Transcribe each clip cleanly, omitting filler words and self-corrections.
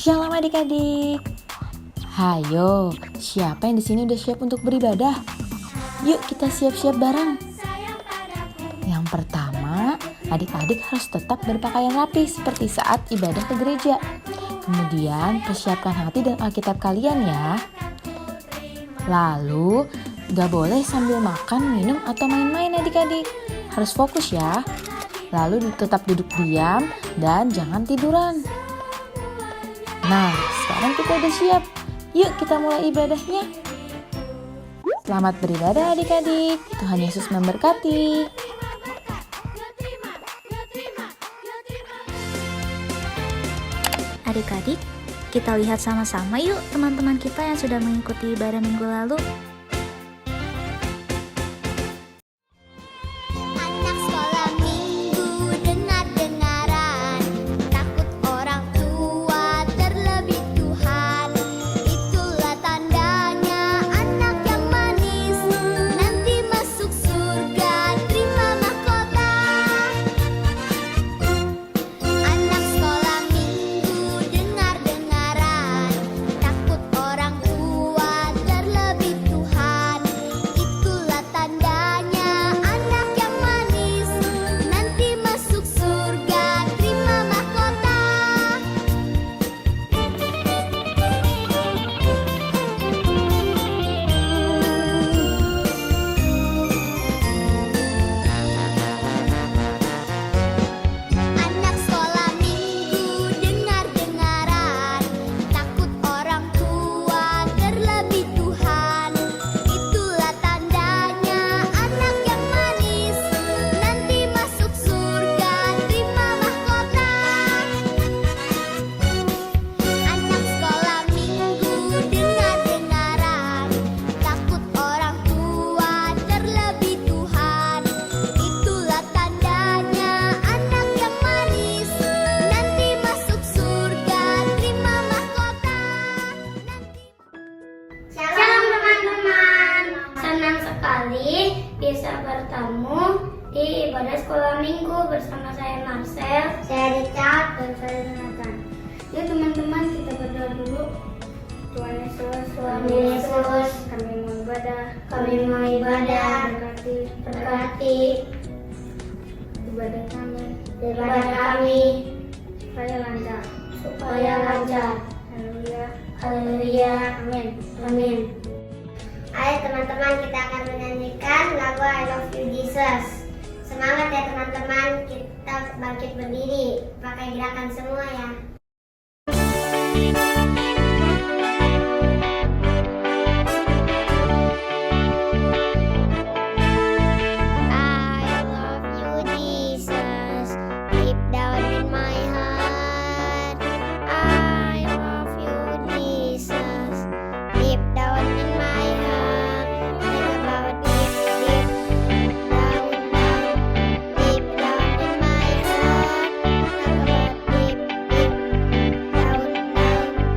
Shalom adik-adik. Hayo, siapa yang di sini udah siap untuk beribadah? Yuk kita siap-siap bareng. Yang pertama, adik-adik harus tetap berpakaian rapi seperti saat ibadah ke gereja. Kemudian persiapkan hati dan Alkitab kalian ya. Lalu, gak boleh sambil makan, minum, atau main-main adik-adik. Harus fokus ya. Lalu tetap duduk diam dan jangan tiduran. Nah, sekarang kita udah siap. Yuk kita mulai ibadahnya. Selamat beribadah adik-adik. Tuhan Yesus memberkati. Adik-adik, kita lihat sama-sama yuk teman-teman kita yang sudah mengikuti ibadah minggu lalu. Anak sekolah minggu dengar-dengaran, takut orang tua terlebih Tuhan. Itulah tandanya anak yang manis, nanti masuk surga terima mahkota. Anak sekolah minggu dengar-dengaran, takut orang tua terlebih Tuhan. Itulah tandanya anak yang manis, nanti masuk surga terima mahkota. Anak sekolah minggu dengar-dengaran, takut orang tua terlebih Tuhan. Itulah tandanya anak yang manis, nanti masuk surga terima mahkota. Anak sekolah minggu dengar-dengaran, takut orang tua terlebih Tuhan. Itulah tandanya anak yang manis, nanti masuk surga terima mahkota. Shalom teman-teman, senang sekali bisa bertemu di ibadah sekolah minggu bersama saya Marcel, saya Richard, dan saya Nathan. Yuk teman-teman kita berdoa dulu. Tuhan Yesus, kami mau ibadah, berkati ibadah kami supaya lancar. Haleluya, amin. Ayo teman-teman, kita akan menyanyikan lagu I Love You Jesus. Semangat ya teman-teman, kita bangkit berdiri, pakai gerakan semua ya. I love you, Jesus, deep down in my heart. I love you, Jesus, deep down in my heart. Think about deep down, deep down in my heart. Think about deep down.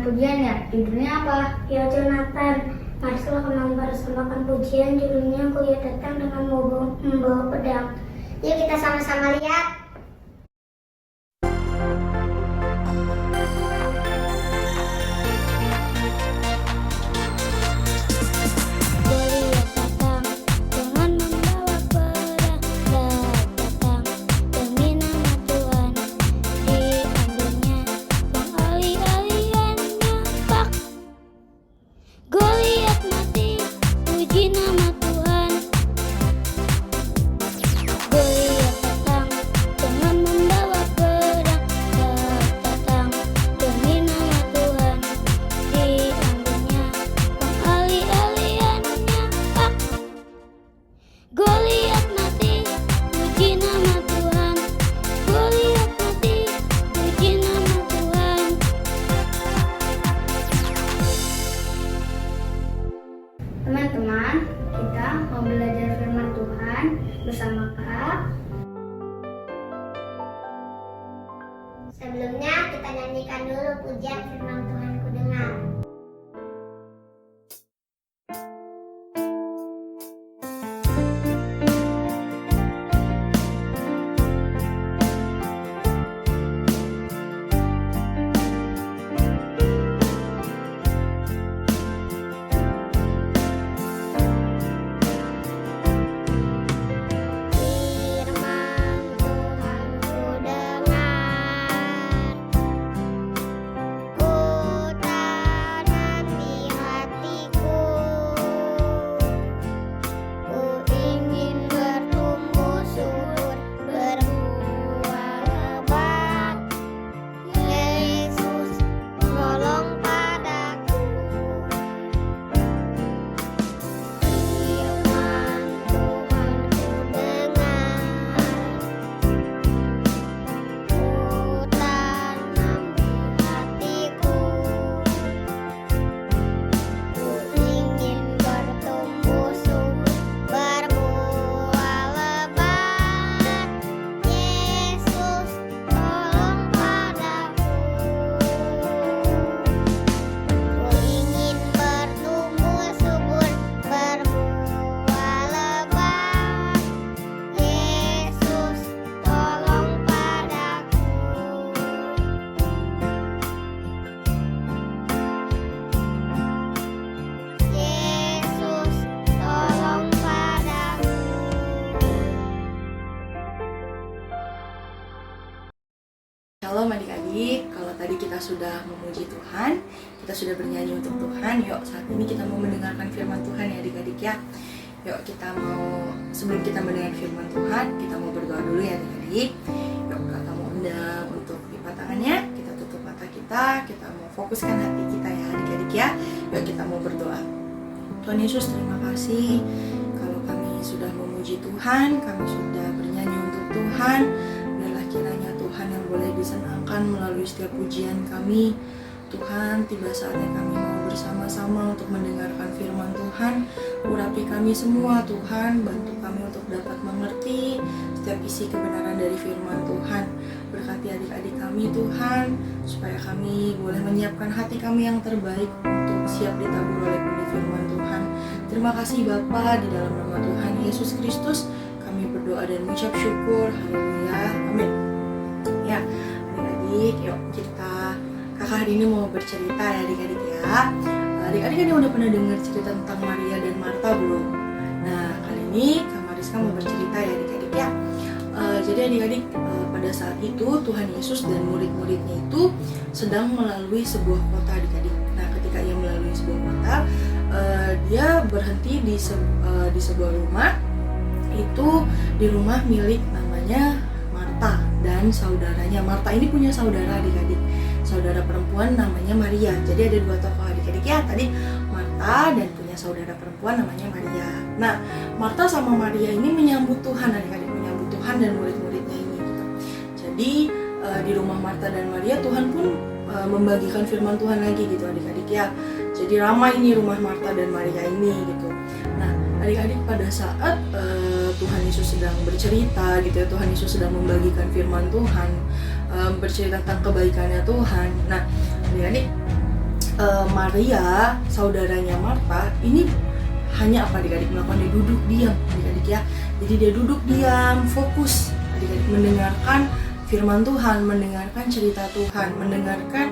pujian ya? Judulnya apa? Ya Jonathan, mari kita mempersembahkan pujian. Judulnya Ku Ya Datang dengan membawa pedang. Yuk kita sama-sama lihat. Goliat datang dengan membawa pedang, datang demi nama Tuhan, diambilnya pengali-aliannya pak. Goliat mati, puji nama Tuhan. Goliat datang dengan membawa pedang, datang demi nama Tuhan, diambilnya pengali-aliannya pak. Goliat mati, puji nama Tuhan. Goliat mati, puji nama Tuhan. Teman-teman, kita mau belajar firman Tuhan bersama Kak. Sebelumnya kita nyanyikan dulu pujian firman Tuhan ku dengar. Firman Tuhan ku dengar, ku tanam di hatiku. Ku ingin bertumbuh subur, berbuah lebat. Yesus, tolong padaku. Firman Tuhan ku dengar, ku tanam di hatiku. Ku ingin bertumbuh subur, berbuah lebat. Yesus, tolong padaku. Ku ingin bertumbuh subur, berbuah lebat. Yesus, tolong padaku. Yesus, tolong padaku. Shalom adik-adik, kalau tadi kita sudah memuji Tuhan, kita sudah bernyanyi untuk Tuhan, yuk saat ini kita mau mendengarkan firman Tuhan ya adik-adik ya. Yuk sebelum kita mendengar firman Tuhan, kita mau berdoa dulu ya adik-adik. Yuk kakak mau undang untuk lipat tangannya, kita tutup mata kita mau fokuskan hati kita ya adik-adik ya. Yuk kita mau berdoa. Tuhan Yesus, terima kasih kalau kami sudah memuji Tuhan, kami sudah bernyanyi untuk Tuhan. Biarlah kiranya Tuhan yang boleh disenangkan melalui setiap pujian kami. Tuhan, tiba saatnya kami mau bersama-sama untuk mendengarkan firman Tuhan. Urapi kami semua Tuhan, bantu kami untuk dapat mengerti setiap isi kebenaran dari firman Tuhan. Berkati adik-adik kami Tuhan, supaya kami boleh menyiapkan hati kami yang terbaik untuk siap ditabur oleh benih firman Tuhan. Terima kasih Bapa, di dalam nama Tuhan Yesus Kristus kami berdoa dan mengucap syukur. Haleluya, amin. Ya, adik-adik, yuk kakak hari ini mau bercerita ya adik-adik ya. Adik-adik ini udah pernah dengar cerita tentang Maria dan Marta belum? Nah, kali ini Kak Mariska mau bercerita ya adik-adik ya. Jadi adik-adik, pada saat itu Tuhan Yesus dan murid-muridnya itu sedang melalui sebuah kota adik-adik. Nah, ketika ia melalui sebuah kota, dia berhenti di sebuah rumah. Itu di rumah milik namanya Marta dan saudaranya. Marta ini punya saudara adik-adik, saudara perempuan namanya Maria. Jadi ada dua tokoh adik-adik ya, tadi Marta dan punya saudara perempuan namanya Maria. Nah, Marta sama Maria ini menyambut Tuhan adik-adik, menyambut Tuhan dan murid-muridnya ini gitu. Jadi di rumah Marta dan Maria Tuhan pun membagikan firman Tuhan lagi gitu adik-adik ya. Jadi ramai ini rumah Marta dan Maria ini gitu. Nah, adik-adik pada saat Tuhan Yesus sedang bercerita gitu ya, Tuhan Yesus sedang membagikan firman Tuhan, bercerita tentang kebaikannya Tuhan. Nah, adik-adik Maria, saudaranya Marta, ini hanya apa adik-adik melakukan? Dia duduk diam adik-adik ya. Jadi dia duduk diam, fokus adik-adik mendengarkan firman Tuhan, mendengarkan cerita Tuhan, mendengarkan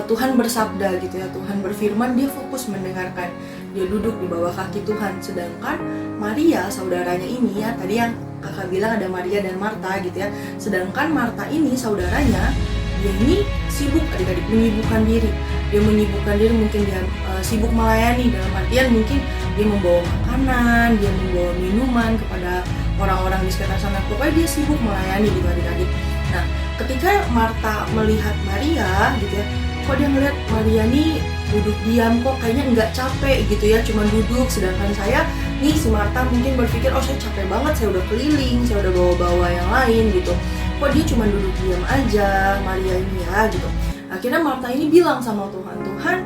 Tuhan bersabda gitu ya. Tuhan berfirman, dia fokus mendengarkan. Dia duduk di bawah kaki Tuhan. Sedangkan Maria, saudaranya ini ya, tadi yang kakak bilang ada Maria dan Marta gitu ya. Sedangkan Marta ini, saudaranya, dia ini sibuk adik-adik, menyibukkan diri. Dia menyibukkan diri, mungkin dia sibuk melayani, dalam artian mungkin dia membawa makanan, dia membawa minuman kepada orang-orang di sekitar sana. Pokoknya dia sibuk melayani gitu adik-adik. Nah, ketika Marta melihat Maria gitu ya, kok dia melihat Maria nih duduk diam, kok kayaknya nggak capek gitu ya, cuma duduk. Sedangkan saya nih, si Marta mungkin berpikir, oh saya capek banget, saya udah keliling, saya udah bawa-bawa yang lain gitu. Kok dia cuma duduk diam aja Maria ini ya gitu. Akhirnya Marta ini bilang sama Tuhan, Tuhan,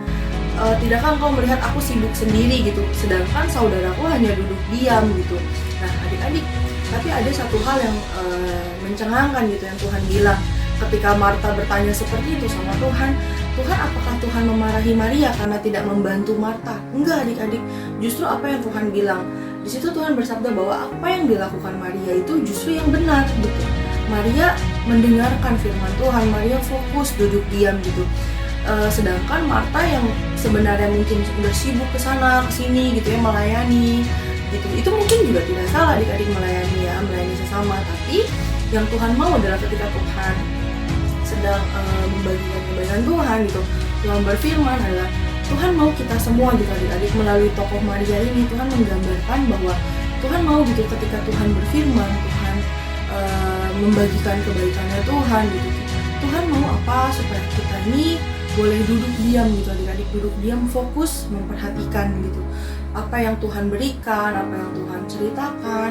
tidakkah engkau melihat aku sibuk sendiri gitu, sedangkan saudaraku hanya duduk diam gitu. Nah adik-adik, tapi ada satu hal yang mencengangkan gitu yang Tuhan bilang. Ketika Marta bertanya seperti itu sama Tuhan, Tuhan, apakah Tuhan memarahi Maria karena tidak membantu Marta? Enggak adik-adik, justru apa yang Tuhan bilang. Di situ Tuhan bersabda bahwa apa yang dilakukan Maria itu justru yang benar gitu. Maria mendengarkan firman Tuhan, Maria fokus duduk diam gitu. Sedangkan Marta yang sebenarnya mungkin udah sibuk ke sana ke sini gitu ya, melayani gitu. Itu mungkin juga tidak salah adik-adik melayani ya, melayani sesama. Tapi yang Tuhan mau adalah ketika Tuhan sedang membagikan kebaikan Tuhan gitu, Tuhan berfirman adalah Tuhan mau kita semua gitu adik-adik, melalui tokoh Maria ini Tuhan menggambarkan bahwa Tuhan mau gitu ketika Tuhan berfirman, Tuhan membagikan kebaikannya Tuhan gitu. Tuhan mau apa? Supaya kita ini boleh duduk diam gitu adik-adik, duduk diam, fokus memperhatikan gitu apa yang Tuhan berikan, apa yang Tuhan ceritakan,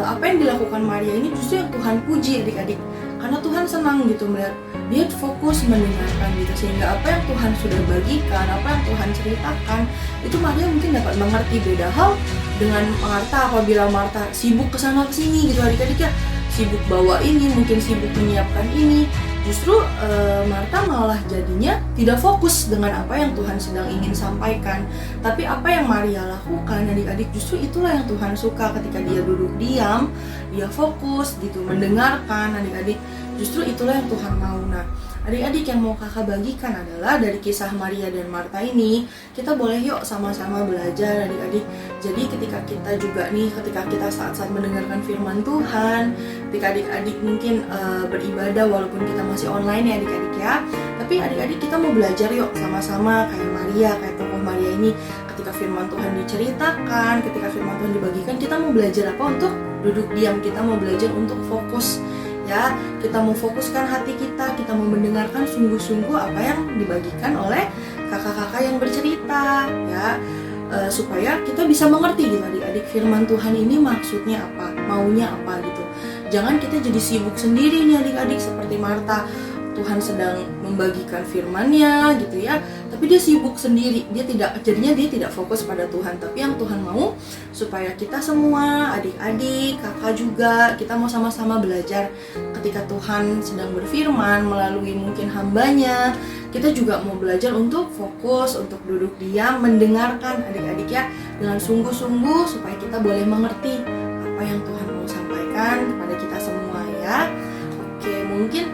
apa yang dilakukan Maria ini justru yang Tuhan puji adik-adik, karena Tuhan senang gitu melihat dia fokus mendengarkan gitu, sehingga apa yang Tuhan sudah bagikan, apa yang Tuhan ceritakan itu Maria mungkin dapat mengerti. Beda hal dengan Marta, apabila Marta sibuk kesana kesini gitu adik-adik ya, sibuk bawa ini, mungkin sibuk menyiapkan ini, justru Marta malah jadinya tidak fokus dengan apa yang Tuhan sedang ingin sampaikan. Tapi apa yang Maria lakukan adik-adik, justru itulah yang Tuhan suka. Ketika dia duduk diam, dia fokus gitu mendengarkan adik-adik, justru itulah yang Tuhan mau. Nah adik-adik, yang mau kakak bagikan adalah dari kisah Maria dan Marta ini, kita boleh yuk sama-sama belajar adik-adik. Jadi ketika kita juga nih, ketika kita saat-saat mendengarkan firman Tuhan, ketika adik-adik mungkin beribadah walaupun kita masih online ya adik-adik ya, tapi adik-adik kita mau belajar yuk sama-sama kayak Maria, kayak tokoh Maria ini. Ketika firman Tuhan diceritakan, ketika firman Tuhan dibagikan, kita mau belajar apa? Untuk duduk diam, kita mau belajar untuk fokus ya, kita mau fokuskan hati kita mau mendengarkan sungguh-sungguh apa yang dibagikan oleh kakak-kakak yang bercerita ya, supaya kita bisa mengerti gitu adik-adik, firman Tuhan ini maksudnya apa, maunya apa gitu. Jangan kita jadi sibuk sendiri nih adik-adik seperti Marta, Tuhan sedang membagikan firman-Nya gitu ya, tapi dia sibuk sendiri, jadinya dia tidak fokus pada Tuhan. Tapi yang Tuhan mau supaya kita semua, adik-adik, kakak juga, kita mau sama-sama belajar. Ketika Tuhan sedang berfirman melalui mungkin hambanya, kita juga mau belajar untuk fokus, untuk duduk diam, mendengarkan adik-adik ya, dengan sungguh-sungguh supaya kita boleh mengerti apa yang Tuhan mau sampaikan kepada kita semua ya. Oke, mungkin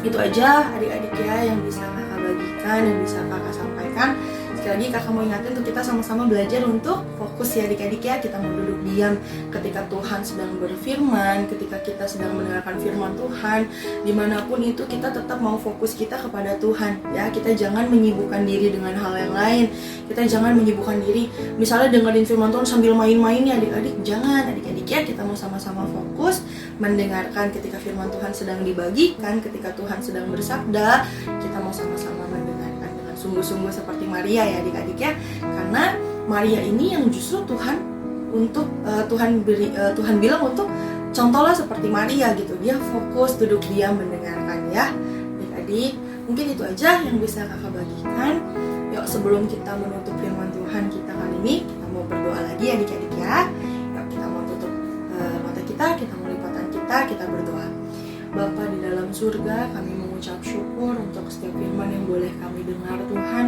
itu aja adik-adik ya yang bisa kakak bagikan, yang bisa kakak sampaikan. Sekali lagi kakak mau ingatin untuk kita sama-sama belajar untuk fokus ya adik-adik ya. Kita mau duduk diam ketika Tuhan sedang berfirman, ketika kita sedang mendengarkan firman Tuhan, dimanapun itu kita tetap mau fokus kita kepada Tuhan ya. Kita jangan menyibukkan diri dengan hal yang lain, kita jangan menyibukkan diri misalnya dengerin firman Tuhan sambil main-main ya adik-adik. Jangan adik-adik ya, kita mau sama-sama fokus mendengarkan ketika firman Tuhan sedang dibagikan, ketika Tuhan sedang bersabda, kita mau sama-sama mendengarkan dengan sungguh-sungguh seperti Maria ya adik-adik ya. Karena Maria ini yang justru Tuhan bilang untuk contohlah seperti Maria gitu, dia fokus duduk diam mendengarkan ya adik-adik. Mungkin itu aja yang bisa kakak bagikan. Yuk sebelum kita menutup firman Tuhan kita kali ini, kita mau berdoa lagi adik-adik ya. Yuk kita mau tutup mata kita mau lipatan kita berdoa. Bapa di dalam surga, kami mengucap syukur untuk setiap firman yang boleh kami dengar Tuhan.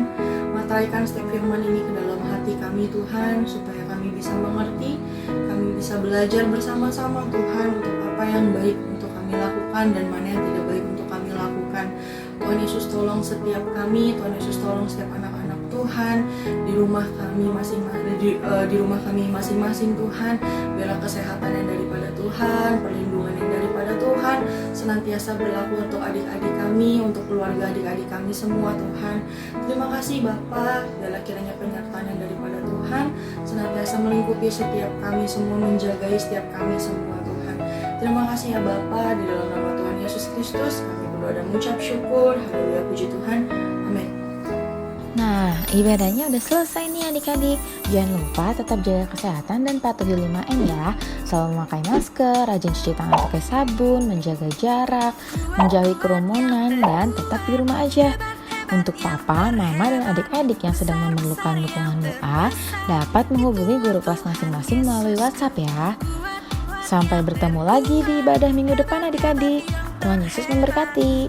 materaikan setiap firman ini ke dalam hati kami Tuhan, supaya kami bisa mengerti, kami bisa belajar bersama-sama Tuhan untuk apa yang baik untuk kami lakukan dan mana yang tidak baik untuk kami lakukan. Tuhan Yesus tolong setiap kami, Tuhan Yesus tolong setiap anak-anak Tuhan di rumah kami masing-masing Tuhan. Biarlah kesehatan yang daripada Tuhan, perlindungan yang daripada Tuhan senantiasa berlaku untuk adik-adik kami, untuk keluarga adik-adik kami semua Tuhan. Terima kasih Bapa, biarlah kiranya penyertaan yang daripada Tuhan senantiasa melingkupi setiap kami semua, menjagai setiap kami semua Tuhan. Terima kasih ya Bapa, di dalam nama Tuhan Yesus Kristus kami berdoa dan mengucap syukur. Haleluya, puji Tuhan. Amin. Nah, ibadahnya udah selesai nih adik-adik. Jangan lupa tetap jaga kesehatan dan patuhi 5M ya. Selalu memakai masker, rajin cuci tangan pakai sabun, menjaga jarak, menjauhi kerumunan, dan tetap di rumah aja. Untuk papa, mama, dan adik-adik yang sedang memerlukan dukungan doa, dapat menghubungi guru kelas masing-masing melalui WhatsApp ya. Sampai bertemu lagi di ibadah minggu depan adik-adik. Tuhan Yesus memberkati.